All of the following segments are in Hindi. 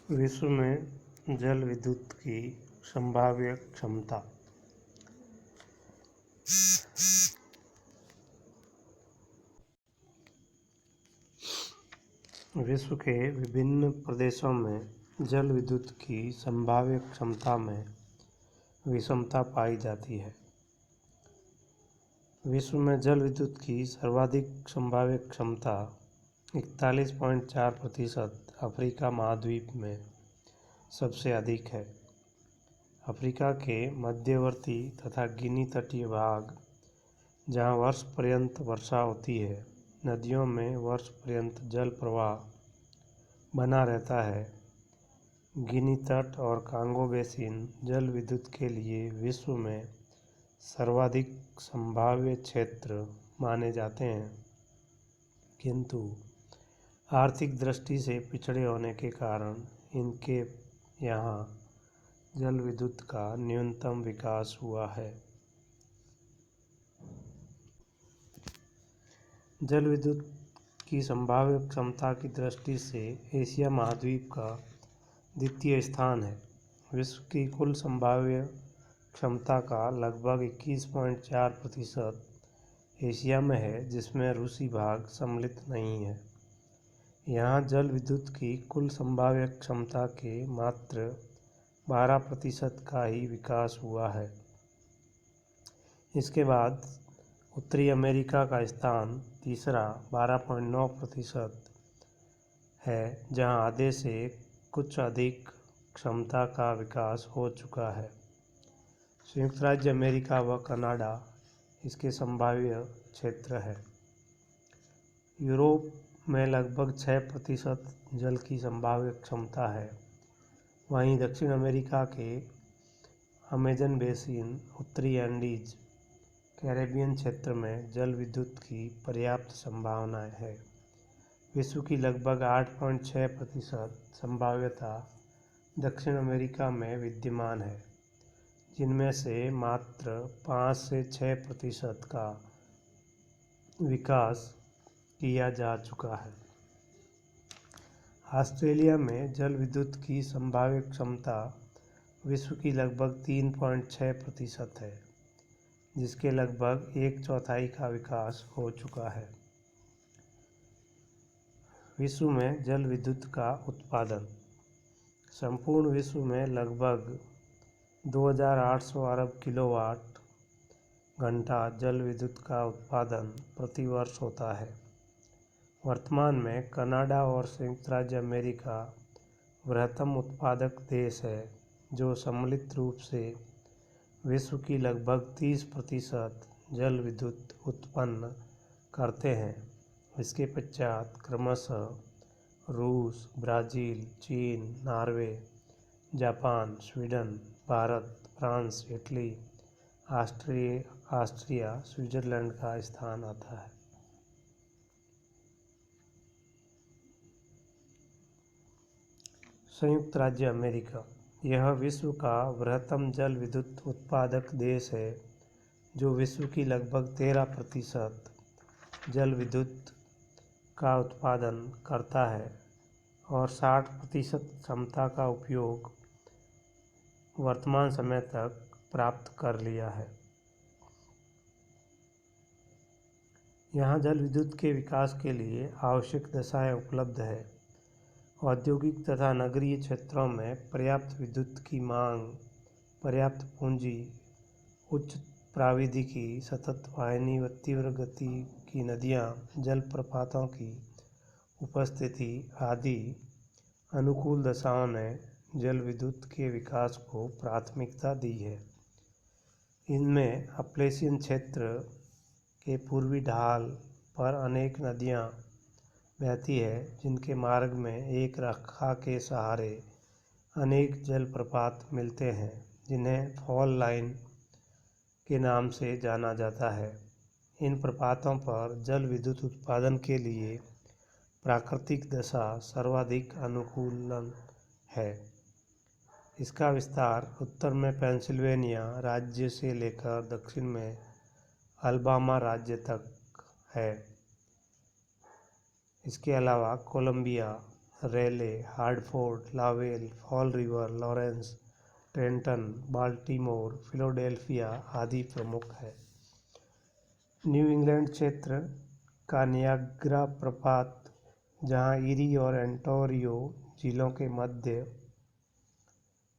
विश्व में जल विद्युत की संभाव्य क्षमता। विश्व के विभिन्न प्रदेशों में जल विद्युत की संभाव्य क्षमता में विषमता पाई जाती है। विश्व में जल विद्युत की सर्वाधिक संभाव्य क्षमता 41.4% अफ्रीका महाद्वीप में सबसे अधिक है। अफ्रीका के मध्यवर्ती तथा गिनी तटीय भाग, जहाँ वर्ष पर्यंत वर्षा होती है, नदियों में वर्ष पर्यंत जल प्रवाह बना रहता है। गिनी तट और कांगो बेसिन जल विद्युत के लिए विश्व में सर्वाधिक संभाव्य क्षेत्र माने जाते हैं, किंतु आर्थिक दृष्टि से पिछड़े होने के कारण इनके यहाँ जल विद्युत का न्यूनतम विकास हुआ है। जल विद्युत की संभाव्य क्षमता की दृष्टि से एशिया महाद्वीप का द्वितीय स्थान है। विश्व की कुल संभाव्य क्षमता का लगभग 21.4% एशिया में है, जिसमें रूसी भाग सम्मिलित नहीं है। यहाँ जल विद्युत की कुल संभाव्य क्षमता के मात्र 12% का ही विकास हुआ है। इसके बाद उत्तरी अमेरिका का स्थान तीसरा 12.9% है, जहाँ आधे से कुछ अधिक क्षमता का विकास हो चुका है। संयुक्त राज्य अमेरिका व कनाडा इसके संभाव्य क्षेत्र है। यूरोप में लगभग 6% जल की संभाव्य क्षमता है। वहीं दक्षिण अमेरिका के अमेजन बेसिन, उत्तरी एंडीज, कैरेबियन क्षेत्र में जल विद्युत की पर्याप्त संभावना है। विश्व की लगभग 8.6% संभाव्यता दक्षिण अमेरिका में विद्यमान है, जिनमें से मात्र 5 से 6% का विकास किया जा चुका है। ऑस्ट्रेलिया में जल विद्युत की संभाव्य क्षमता विश्व की लगभग 3.6% है, जिसके लगभग 1/4 का विकास हो चुका है। विश्व में जल विद्युत का उत्पादन। संपूर्ण विश्व में लगभग 2800 अरब किलोवाट घंटा जल विद्युत का उत्पादन प्रतिवर्ष होता है। वर्तमान में कनाडा और संयुक्त राज्य अमेरिका बृहत्तम उत्पादक देश है, जो सम्मिलित रूप से विश्व की लगभग 30% जल विद्युत उत्पन्न करते हैं। इसके पश्चात क्रमशः रूस, ब्राज़ील, चीन, Norway, Japan, Sweden, Bharat, France, Italy, Austria, Switzerland का स्थान आता है। संयुक्त राज्य अमेरिका यह विश्व का बृहत्तम जल विद्युत उत्पादक देश है, जो विश्व की लगभग 13% जल विद्युत का उत्पादन करता है और 60% क्षमता का उपयोग वर्तमान समय तक प्राप्त कर लिया है। यहाँ जल विद्युत के विकास के लिए आवश्यक दशाएं उपलब्ध है। औद्योगिक तथा नगरीय क्षेत्रों में पर्याप्त विद्युत की मांग, पर्याप्त पूंजी, उच्च प्राविधिकी, सतत वाहिनी व तीव्र गति की नदियाँ, जलप्रपातों की उपस्थिति आदि अनुकूल दशाओं ने जल विद्युत के विकास को प्राथमिकता दी है। इनमें अपलेशियन क्षेत्र के पूर्वी ढाल पर अनेक नदियाँ बहती है, जिनके मार्ग में एक रेखा के सहारे अनेक जलप्रपात मिलते हैं, जिन्हें फॉल लाइन के नाम से जाना जाता है। इन प्रपातों पर जल विद्युत उत्पादन के लिए प्राकृतिक दशा सर्वाधिक अनुकूल है। इसका विस्तार उत्तर में पेंसिल्वेनिया राज्य से लेकर दक्षिण में अलबामा राज्य तक है। इसके अलावा कोलंबिया रेले, हार्डफोर्ड, लावेल, fall river, Lawrence, Trenton, Baltimore, Philadelphia आदि प्रमुख है। न्यू इंग्लैंड क्षेत्र का नियाग्रा प्रपात, जहां ईरी और ओंटारियो झीलों के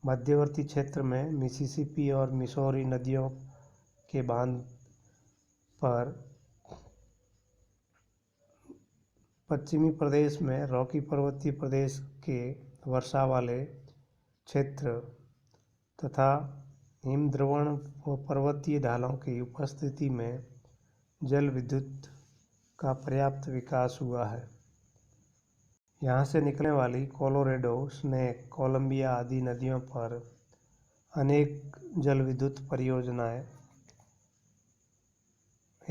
मध्यवर्ती क्षेत्र में मिसिसिपी और मिसौरी नदियों के बांध पर, पश्चिमी प्रदेश में रॉकी पर्वतीय प्रदेश के वर्षा वाले क्षेत्र तथा हिमद्रोण व पर्वतीय ढालों की उपस्थिति में जल विद्युत का पर्याप्त विकास हुआ है। यहाँ से निकलने वाली कोलोराडो, स्नेक, कोलंबिया आदि नदियों पर अनेक जल विद्युत परियोजनाएं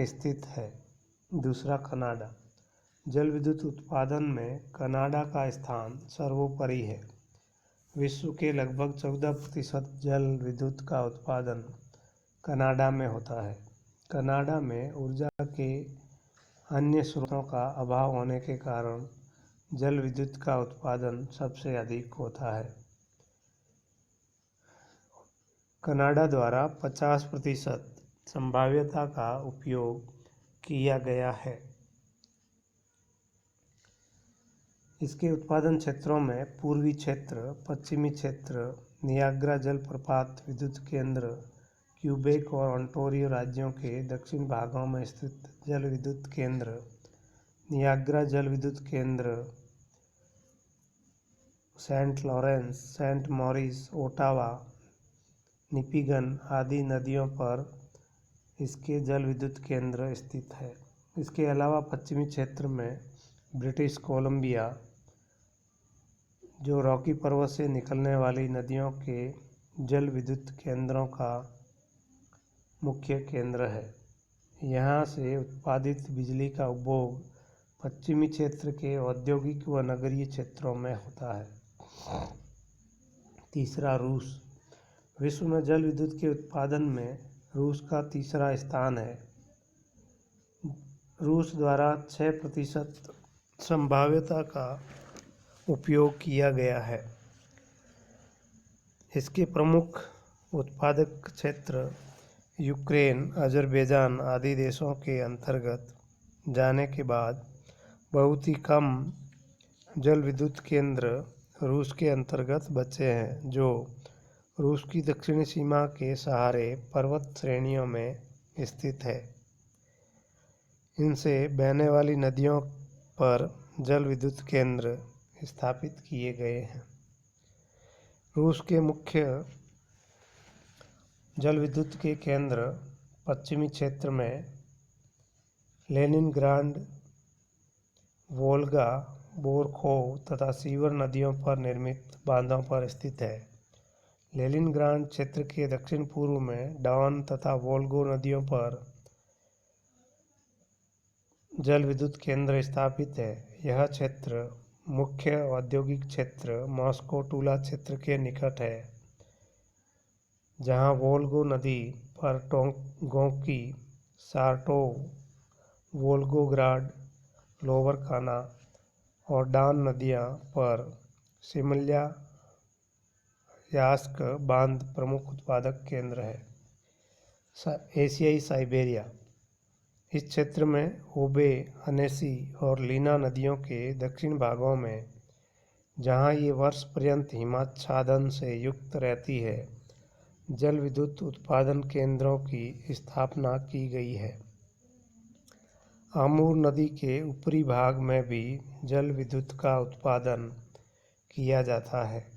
स्थित है। दूसरा, कनाडा। जल विद्युत उत्पादन में कनाडा का स्थान सर्वोपरि है। विश्व के लगभग 14% जल विद्युत का उत्पादन कनाडा में होता है। कनाडा में ऊर्जा के अन्य स्रोतों का अभाव होने के कारण जल विद्युत का उत्पादन सबसे अधिक होता है। कनाडा द्वारा 50% संभाव्यता का उपयोग किया गया है। इसके उत्पादन क्षेत्रों में पूर्वी क्षेत्र, पश्चिमी क्षेत्र, नियाग्रा जलप्रपात विद्युत केंद्र, क्यूबेक और ओंटारियो राज्यों के दक्षिण भागों में स्थित जल विद्युत केंद्र, नियाग्रा जल विद्युत केंद्र, Saint Lawrence, Saint Maurice, Ottawa, Nipigon आदि नदियों पर इसके जल विद्युत केंद्र स्थित है। इसके अलावा पश्चिमी क्षेत्र में ब्रिटिश कोलंबिया, जो रॉकी पर्वत से निकलने वाली नदियों के जल विद्युत केंद्रों का मुख्य केंद्र है। यहाँ से उत्पादित बिजली का उपभोग पश्चिमी क्षेत्र के औद्योगिक व नगरीय क्षेत्रों में होता है। तीसरा, रूस। विश्व में जल विद्युत के उत्पादन में रूस का तीसरा स्थान है। रूस द्वारा 6% संभाव्यता का उपयोग किया गया है। इसके प्रमुख उत्पादक क्षेत्र यूक्रेन, अजरबैजान आदि देशों के अंतर्गत जाने के बाद बहुत ही कम जल विद्युत केंद्र रूस के अंतर्गत बचे हैं, जो रूस की दक्षिणी सीमा के सहारे पर्वत श्रेणियों में स्थित है। इनसे बहने वाली नदियों पर जल विद्युत केंद्र स्थापित किए गए हैं। रूस के मुख्य जल विद्युत के केंद्र पश्चिमी क्षेत्र में लेनिनग्राड, वोल्गा, बोरखोव तथा सीवर नदियों पर निर्मित बांधों पर स्थित है। लेनिनग्राड क्षेत्र के दक्षिण पूर्व में डॉन तथा वोल्गो नदियों पर जल विद्युत केंद्र स्थापित है। यह क्षेत्र मुख्य औद्योगिक क्षेत्र मॉस्को टूला क्षेत्र के निकट है, जहां वोल्गो नदी पर गोंकी, सार्टोव, वोल्गोग्राड, लोवर काना और डॉन नदियां पर सिमल्या यास्क बांध प्रमुख उत्पादक केंद्र है। एशियाई साइबेरिया। इस क्षेत्र में ओबे, अनेसी और लीना नदियों के दक्षिण भागों में, जहां ये वर्ष पर्यंत हिमाच्छादन से युक्त रहती है, जल विद्युत उत्पादन केंद्रों की स्थापना की गई है। आमूर नदी के ऊपरी भाग में भी जल विद्युत का उत्पादन किया जाता है।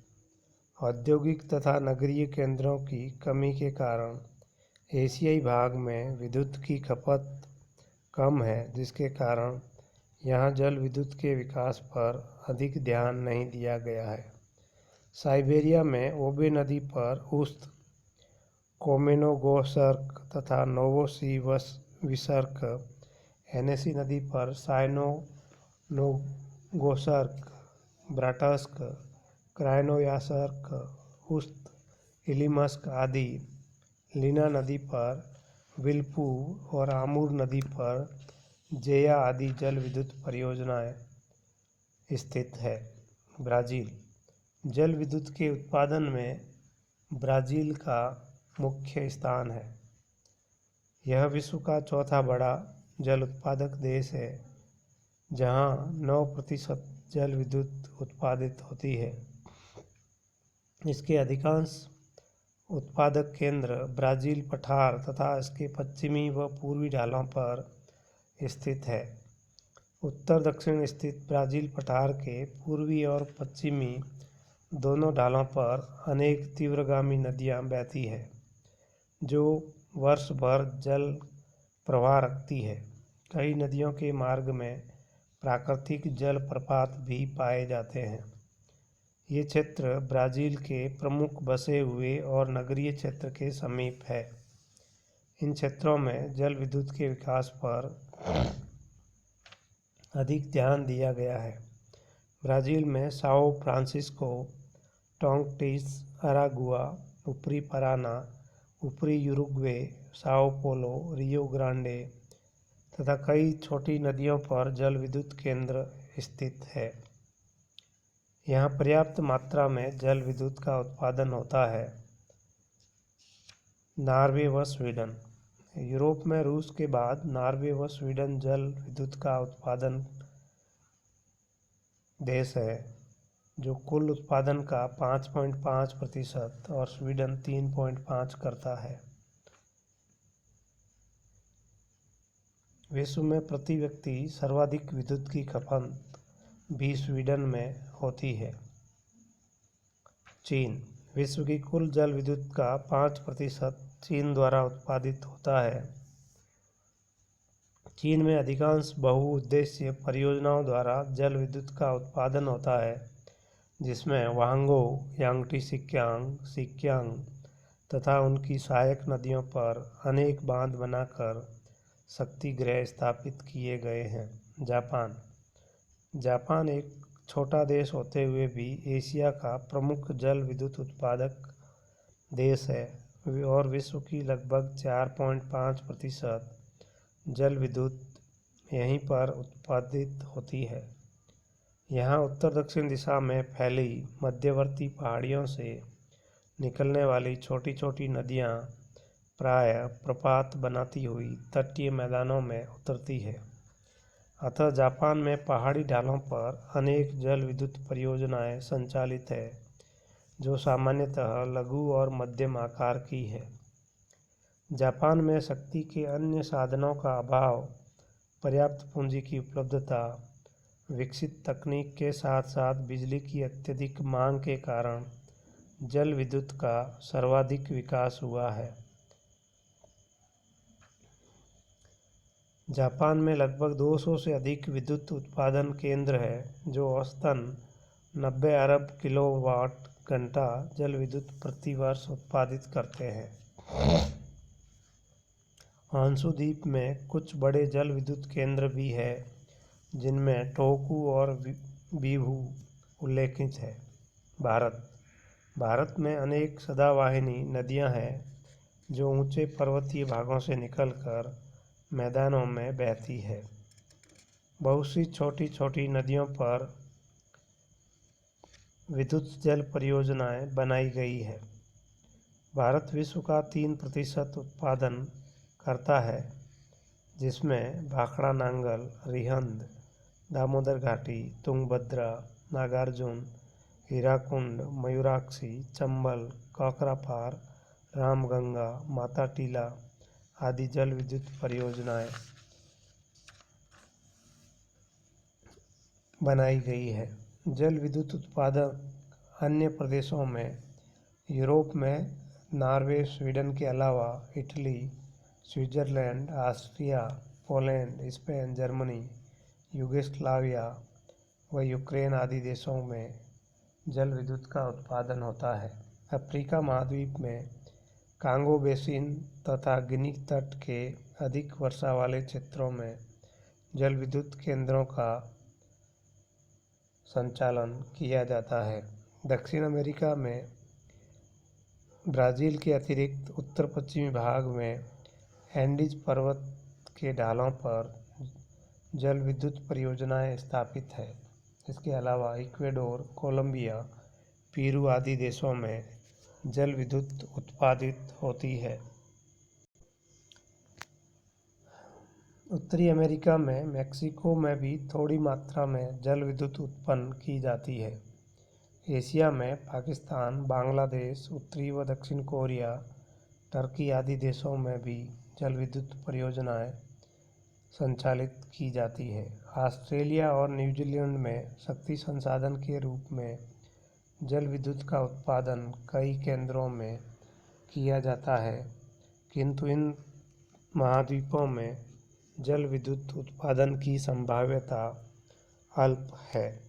औद्योगिक तथा नगरीय केंद्रों की कमी के कारण एशियाई भाग में विद्युत की खपत कम है, जिसके कारण यहाँ जल विद्युत के विकास पर अधिक ध्यान नहीं दिया गया है। साइबेरिया में ओबे नदी पर उस्त, कोमेनोगोसर्क तथा नोवोसिविसर्क, एनेसी नदी पर साइनो-नोवोगोसर्क, ब्राटस्क, क्रायनोयार्स्क, उस्त, इलिमस्क आदि, लीना नदी पर विल्पू और आमूर नदी पर जेया आदि जल विद्युत परियोजनाएं स्थित है। ब्राज़ील। जल विद्युत के उत्पादन में ब्राज़ील का मुख्य स्थान है। यह विश्व का चौथा बड़ा जल उत्पादक देश है, जहां 9% जल विद्युत उत्पादित होती है। इसके अधिकांश उत्पादक केंद्र ब्राज़ील पठार तथा इसके पश्चिमी व पूर्वी ढालों पर स्थित है। उत्तर दक्षिण स्थित ब्राज़ील पठार के पूर्वी और पश्चिमी दोनों ढालों पर अनेक तीव्रगामी नदियां बहती हैं, जो वर्ष भर जल प्रवाह रखती है। कई नदियों के मार्ग में प्राकृतिक जल प्रपात भी पाए जाते हैं। ये क्षेत्र ब्राज़ील के प्रमुख बसे हुए और नगरीय क्षेत्र के समीप है। इन क्षेत्रों में जल विद्युत के विकास पर अधिक ध्यान दिया गया है। ब्राज़ील में साओ फ्रांसिस्को, टोंकटिस, अरागुआ, ऊपरी पराना, ऊपरी Uruguay, Sao Paulo, Rio Grande तथा कई छोटी नदियों पर जल विद्युत केंद्र स्थित है। यहाँ पर्याप्त मात्रा में जल विद्युत का उत्पादन होता है। नॉर्वे व स्वीडन। यूरोप में रूस के बाद नॉर्वे व स्वीडन जल विद्युत का उत्पादन देश है, जो कुल उत्पादन का 5.5% और स्वीडन 3.5 करता है। विश्व में प्रति व्यक्ति सर्वाधिक विद्युत की खपत भी स्वीडन में होती है। चीन। विश्व की कुल जल विद्युत का 5% चीन द्वारा उत्पादित होता है। चीन में अधिकांश बहुउद्देशीय परियोजनाओं द्वारा जल विद्युत का उत्पादन होता है, जिसमें वांगो, यांगटी सिक्यांग तथा उनकी सहायक नदियों पर अनेक बांध बनाकर शक्ति गृह स्थापित किए गए हैं। जापान एक छोटा देश होते हुए भी एशिया का प्रमुख जल विद्युत उत्पादक देश है और विश्व की लगभग 4.5% जल विद्युत यहीं पर उत्पादित होती है। यहाँ उत्तर दक्षिण दिशा में फैली मध्यवर्ती पहाड़ियों से निकलने वाली छोटी छोटी नदियाँ प्रायः प्रपात बनाती हुई तटीय मैदानों में उतरती है। अतः जापान में पहाड़ी ढालों पर अनेक जल विद्युत परियोजनाएं संचालित है, जो सामान्यतः लघु और मध्यम आकार की है। जापान में शक्ति के अन्य साधनों का अभाव, पर्याप्त पूंजी की उपलब्धता, विकसित तकनीक के साथ साथ बिजली की अत्यधिक मांग के कारण जल विद्युत का सर्वाधिक विकास हुआ है। जापान में लगभग 200 से अधिक विद्युत उत्पादन केंद्र हैं, जो औसतन 90 अरब किलोवाट घंटा जल विद्युत प्रति वर्ष उत्पादित करते हैं। होन्शु द्वीप में कुछ बड़े जल विद्युत केंद्र भी हैं, जिनमें टोहोकू और बीहू उल्लेखित है। भारत में अनेक सदावाहिनी नदियां हैं, जो ऊंचे पर्वतीय भागों से निकलकर मैदानों में बहती है। बहुत सी छोटी छोटी नदियों पर विद्युत जल परियोजनाएं बनाई गई है। भारत विश्व का 3% उत्पादन करता है, जिसमें भाखड़ा नांगल, रिहंद, दामोदर घाटी, तुंगभद्रा, नागार्जुन, हीराकुंड, मयूराक्षी, चंबल, काकरापार, रामगंगा, माता टीला आदि जल विद्युत परियोजनाएं बनाई गई है। जल विद्युत उत्पादन अन्य प्रदेशों में यूरोप में नॉर्वे, स्वीडन के अलावा Italy, Switzerland, Austria, Poland, Spain, Germany, Yugoslavia व यूक्रेन आदि देशों में जल विद्युत का उत्पादन होता है। अफ्रीका महाद्वीप में कांगो बेसिन तथा गिनी तट के अधिक वर्षा वाले क्षेत्रों में जल विद्युत केंद्रों का संचालन किया जाता है। दक्षिण अमेरिका में ब्राज़ील के अतिरिक्त उत्तर पश्चिमी भाग में एंडीज पर्वत के ढालों पर जल विद्युत परियोजनाएं स्थापित है। इसके अलावा इक्वेडोर, कोलंबिया, पेरू आदि देशों में जल विद्युत उत्पादित होती है। उत्तरी अमेरिका में मेक्सिको में भी थोड़ी मात्रा में जल विद्युत उत्पन्न की जाती है। एशिया में पाकिस्तान, बांग्लादेश, उत्तरी व दक्षिण कोरिया, टर्की आदि देशों में भी जल विद्युत परियोजनाएं संचालित की जाती है। ऑस्ट्रेलिया और न्यूजीलैंड में शक्ति संसाधन के रूप में जल विद्युत का उत्पादन कई केंद्रों में किया जाता है, किंतु इन महाद्वीपों में जल विद्युत उत्पादन की संभाव्यता अल्प है।